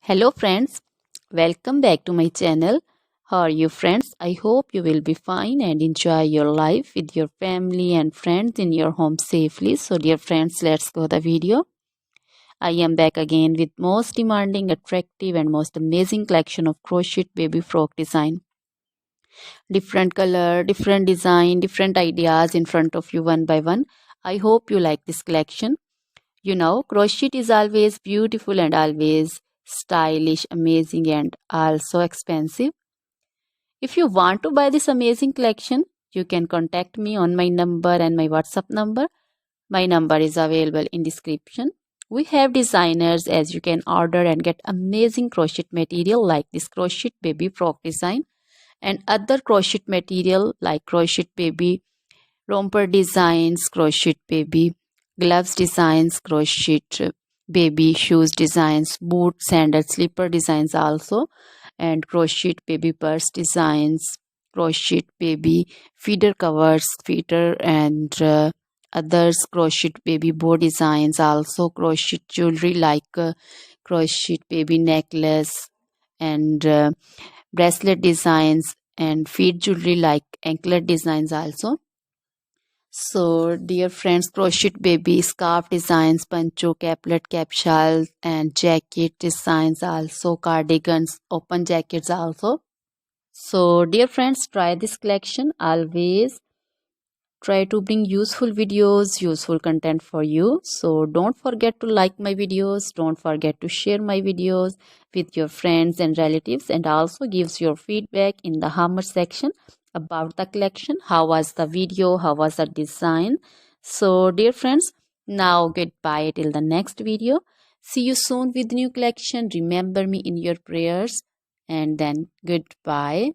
Hello friends, welcome back to my channel. How are you friends? I hope you will be fine and enjoy your life with your family and friends in your home safely. So dear friends, let's go the video. I am back again with most demanding, attractive and most amazing collection of crochet baby frock design. Different color, different design, different ideas in front of you one by one. I hope you like this collection. You know, crochet is always beautiful and always stylish, amazing, and also expensive. If you want to buy this amazing collection, you can contact me on my number and my WhatsApp number. My number is available in description. We have designers as you can order and get amazing crochet material like this crochet baby frock design and other crochet material like crochet baby romper designs, crochet baby gloves designs, crochet baby shoes designs, boot, sandal, slipper designs also, and crochet baby purse designs, crochet baby feeder covers, feeder and others, crochet baby bow designs also, crochet jewelry like crochet baby necklace and bracelet designs and feet jewelry like anklet designs also. So, dear friends, crochet baby scarf designs, pancho, caplet, capsule, and jacket designs also, cardigans, open jackets also. So, dear friends, try this collection. Always try to bring useful videos, useful content for you. So, don't forget to like my videos. Don't forget to share my videos with your friends and relatives, and also gives your feedback in the hammer section about the collection. How was the video? How was the design? So, dear friends, now goodbye till the next video. See you soon with new collection. Remember me in your prayers, and then goodbye.